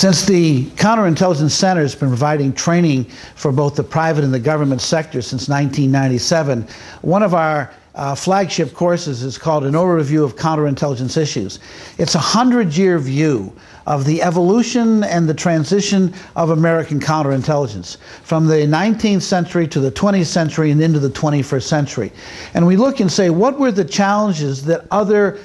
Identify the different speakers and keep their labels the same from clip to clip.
Speaker 1: Since the Counterintelligence Center has been providing training for both the private and the government sector since 1997, one of our flagship courses is called An Overview of Counterintelligence Issues. It's a 100-year view of the evolution and the transition of American counterintelligence from the 19th century to the 20th century and into the 21st century. And we look and say, what were the challenges that other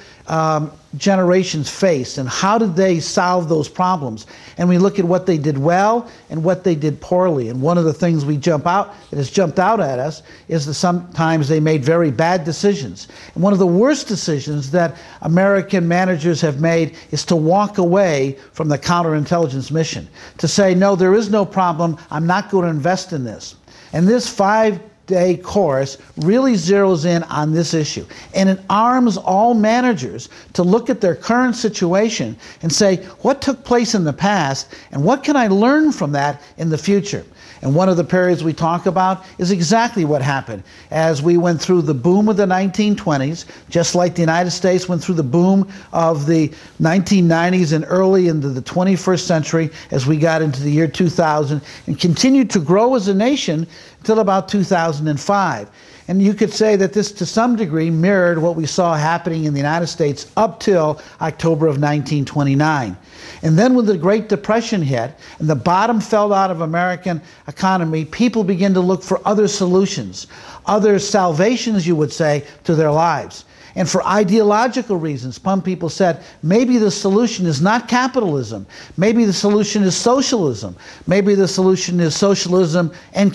Speaker 1: generations faced, and how did they solve those problems? And we look at what they did well and what they did poorly. And one of the things that has jumped out at us is that sometimes they made very bad decisions. And one of the worst decisions that American managers have made is to walk away from the counterintelligence mission, to say, no, there is no problem, I'm not going to invest in this. And this five-day course really zeroes in on this issue, and it arms all managers to look at their current situation and say, what took place in the past and what can I learn from that in the future? And one of the periods we talk about is exactly what happened as we went through the boom of the 1920s, just like the United States went through the boom of the 1990s and early into the 21st century as we got into the year 2000 and continued to grow as a nation until about 2005. And you could say that this, to some degree, mirrored what we saw happening in the United States up till October of 1929. And then when the Great Depression hit and the bottom fell out of American economy, people began to look for other solutions, other salvations, you would say, to their lives. And for ideological reasons, some people said, maybe the solution is not capitalism. Maybe the solution is socialism. Maybe the solution is socialism and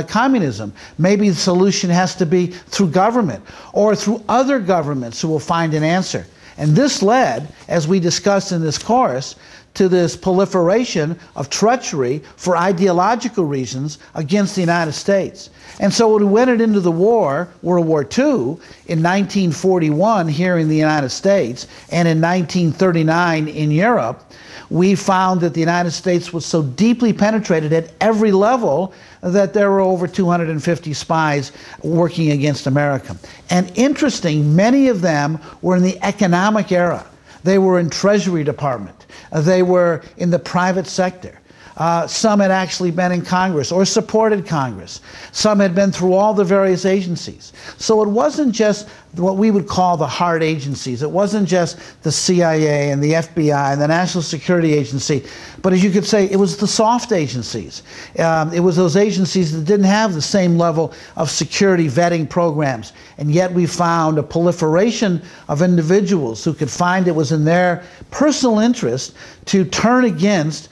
Speaker 1: communism. Maybe the solution has to be through government or through other governments who will find an answer. And this led, as we discussed in this course, to this proliferation of treachery for ideological reasons against the United States. And so when we went into the war, World War II, in 1941 here in the United States and in 1939 in Europe, we found that the United States was so deeply penetrated at every level that there were over 250 spies working against America. And interesting, many of them were in the economic era. They were in Treasury Department. They were in the private sector. Some had actually been in Congress or supported Congress. Some had been through all the various agencies. So it wasn't just what we would call the hard agencies. It wasn't just the CIA and the FBI and the National Security Agency, but as you could say, it was the soft agencies. It was those agencies that didn't have the same level of security vetting programs. And yet we found a proliferation of individuals who could find it was in their personal interest to turn against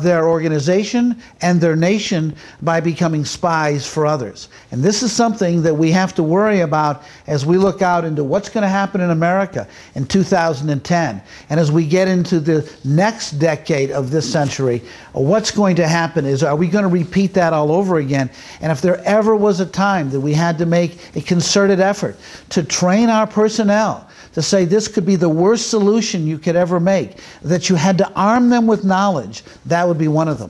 Speaker 1: their organization and their nation by becoming spies for others. And this is something that we have to worry about as we look out into what's going to happen in America in 2010. And as we get into the next decade of this century, what's going to happen is, are we going to repeat that all over again? And if there ever was a time that we had to make a concerted effort to train our personnel, to say this could be the worst solution you could ever make, that you had to arm them with knowledge, that would be one of them.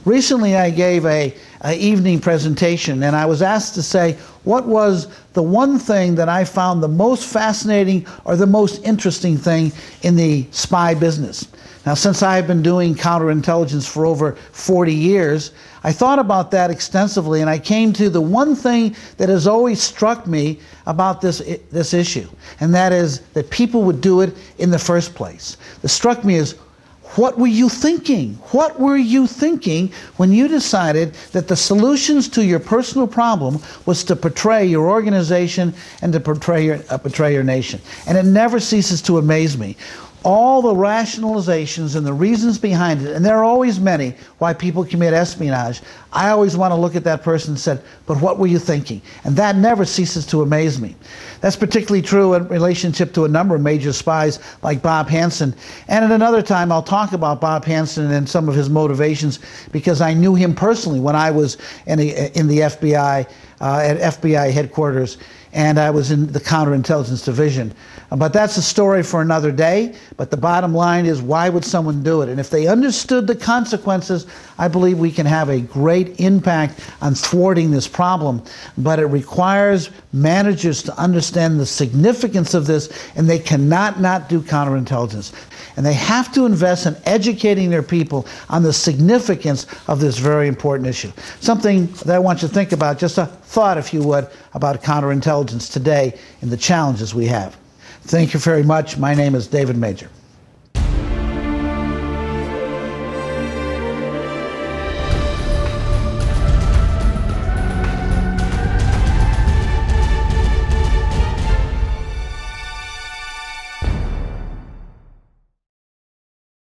Speaker 1: Recently I gave an evening presentation and I was asked to say, what was the one thing that I found the most fascinating or the most interesting thing in the spy business? Now, since I've been doing counterintelligence for over 40 years, I thought about that extensively, and I came to the one thing that has always struck me about this issue, and that is that people would do it in the first place. That struck me as, what were you thinking? What were you thinking when you decided that the solutions to your personal problem was to betray your organization and to betray your nation? And it never ceases to amaze me. All the rationalizations and the reasons behind it, and there are always many why people commit espionage, I always want to look at that person and say, but what were you thinking? And that never ceases to amaze me. That's particularly true in relationship to a number of major spies like Bob Hanssen. And at another time, I'll talk about Bob Hanssen and some of his motivations, because I knew him personally when I was in the FBI, at FBI headquarters, and I was in the Counterintelligence Division. But that's a story for another day. But the bottom line is, why would someone do it? And if they understood the consequences, I believe we can have a great great impact on thwarting this problem, but it requires managers to understand the significance of this, and they cannot not do counterintelligence. And they have to invest in educating their people on the significance of this very important issue. Something that I want you to think about, just a thought, if you would, about counterintelligence today and the challenges we have. Thank you very much. My name is David Major.